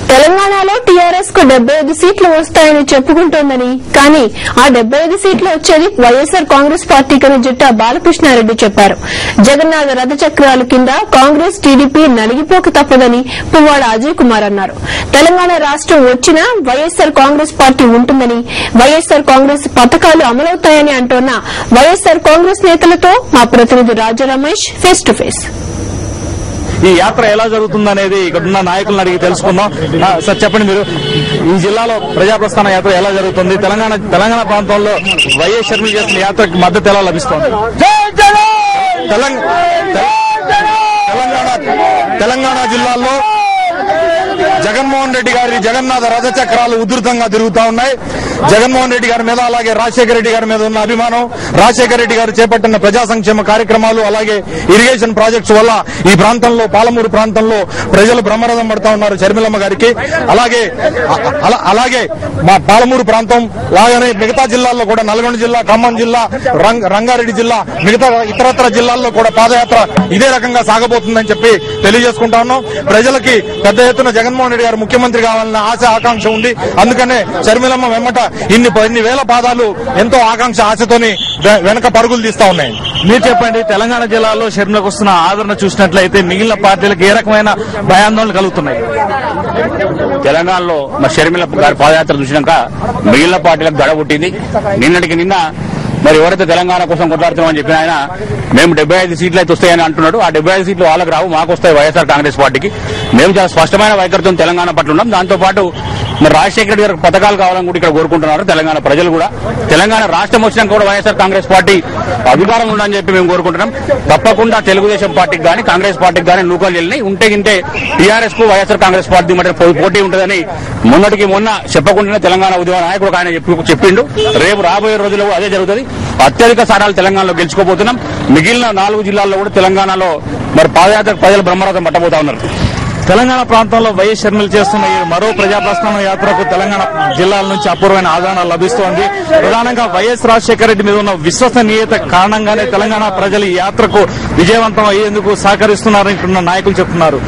తెలంగాణలో టీఆర్ఎస్ కు 75 సీట్లు వస్తాయని చెప్పుకుంటోందని, కానీ ఆ 75 సీట్లు వచ్చేది వైఎస్సార్ కాంగ్రెస్ పార్టీకని జిట్టా బాలకృష్ణారెడ్డి చెప్పారు. జగన్నాథ రథ చక్రాల కింద కాంగ్రెస్ టీడీపీ నలిగిపోక తప్పదని పువ్వాడ అజయ్ కుమార్ అన్నారు. తెలంగాణ రాష్ట్రం వచ్చినా వైఎస్సార్ కాంగ్రెస్ పార్టీ ఉంటుందని, వైఎస్సార్ కాంగ్రెస్ పథకాలు అమలవుతాయని అంటోన్న వైఎస్సార్ కాంగ్రెస్ నేతలతో మా ప్రతినిధి రాజా రమేష్ ఫేస్ టు ఫేస్. ఈ యాత్ర ఎలా జరుగుతుందనేది ఇక్కడున్న నాయకులను అడిగి తెలుసుకుందాం. సార్ చెప్పండి, మీరు ఈ జిల్లాలో ప్రజాప్రస్థాన యాత్ర ఎలా జరుగుతుంది? తెలంగాణ ప్రాంతంలో వైఎస్ షర్మిల చేసిన యాత్రకు మద్దతు ఎలా లభిస్తోంది? తెలంగాణ జిల్లాలో జగన్మోహన్ రెడ్డి గారి జగన్నాథ రథ చక్రాలు ఉధృతంగా తిరుగుతా ఉన్నాయి. జగన్మోహన్ రెడ్డి గారి మీద, అలాగే రాజశేఖర రెడ్డి గారి మీద ఉన్న అభిమానం, రాజశేఖర రెడ్డి గారు చేపట్టిన ప్రజా సంక్షేమ కార్యక్రమాలు, అలాగే ఇరిగేషన్ ప్రాజెక్ట్స్ వల్ల ఈ ప్రాంతంలో, పాలమూరు ప్రాంతంలో ప్రజలు బ్రహ్మరథం పడతా ఉన్నారు షర్మిలమ్మ గారికి. అలాగే మా పాలమూరు ప్రాంతం లాగానే మిగతా జిల్లాల్లో కూడా, నల్గొండ జిల్లా, ఖమ్మం జిల్లా, రంగారెడ్డి జిల్లా, మిగతా ఇతరత్ర జిల్లాల్లో కూడా పాదయాత్ర ఇదే రకంగా సాగబోతుందని చెప్పి తెలియజేసుకుంటా ఉన్నాం. ప్రజలకి పెద్ద ఎత్తున జగన్మోహన్ రెడ్డి గారు ముఖ్యమంత్రి కావాలన్న ఆశ, ఆకాంక్ష ఉంది. అందుకనే షర్మిలమ్మ వెంబట ఇన్ని వేల పాదాలు ఎంతో ఆకాంక్ష, ఆశతోని వెనక పరుగులు తీస్తా ఉన్నాయి. మీరు చెప్పండి, తెలంగాణ జిల్లాలో షర్మిలకు వస్తున్న ఆదరణ చూసినట్లయితే మిగిలిన పార్టీలకు ఏ రకమైన భయాందోళనలు కలుగుతున్నాయి? తెలంగాణలో మరి షర్మిల గారి పాదయాత్ర చూసినాక మిగిలిన పార్టీలకు దడ పుట్టింది. నిన్నటికి నిన్న మరి ఎవరైతే తెలంగాణ కోసం కొట్లాడుతున్నామని చెప్పిన ఆయన మేము 75 సీట్లు అయితే వస్తాయని అంటున్నాడు. ఆ 75 సీట్లు వాళ్ళకి రావు, మాకు వస్తాయి వైఎస్ఆర్ కాంగ్రెస్ పార్టీకి. మేము చాలా స్పష్టమైన వైఖరితో తెలంగాణ పట్ల ఉన్నాం. దాంతోపాటు మరి రాజశేఖర రెడ్డి గారికి పథకాలు కావాలని కూడా ఇక్కడ కోరుకుంటున్నారు తెలంగాణ ప్రజలు కూడా. తెలంగాణ రాష్ట్రం వచ్చినాక కూడా వైఎస్ఆర్ కాంగ్రెస్ పార్టీ అధికారం ఉందని చెప్పి మేము కోరుకుంటున్నాం. తప్పకుండా తెలుగుదేశం పార్టీకి కానీ, కాంగ్రెస్ పార్టీకి కానీ నూకలు వెళ్ళినాయి. ఉంటే టీఆర్ఎస్ కు వైఎస్ఆర్ కాంగ్రెస్ పార్టీ మధ్య పోటీ ఉంటుందని మొన్న చెప్పకుండానే తెలంగాణ ఉద్యమ నాయకుడు ఆయన చెప్పిండు. రేపు రాబోయే రోజుల్లో అదే జరుగుతుంది. అత్యధిక స్థానాలు తెలంగాణలో గెలుచుకోబోతున్నాం. మిగిలిన 4 జిల్లాల్లో కూడా తెలంగాణలో మరి పాదయాత్రకు ప్రజలు బ్రహ్మరథం పట్టబోతా ఉన్నారు. తెలంగాణ ప్రాంతంలో వైఎస్ షర్మిల చేస్తున్న ఈ మరో ప్రజాప్రస్థాన యాత్రకు తెలంగాణ జిల్లాల నుంచి అపూర్వమైన ఆదరణ లభిస్తోంది. ప్రధానంగా వైఎస్ రాజశేఖర రెడ్డి మీద ఉన్న విశ్వసనీయత కారణంగానే తెలంగాణ ప్రజలు ఈ యాత్రకు విజయవంతం అయ్యేందుకు సహకరిస్తున్నారని నాయకులు చెప్తున్నారు.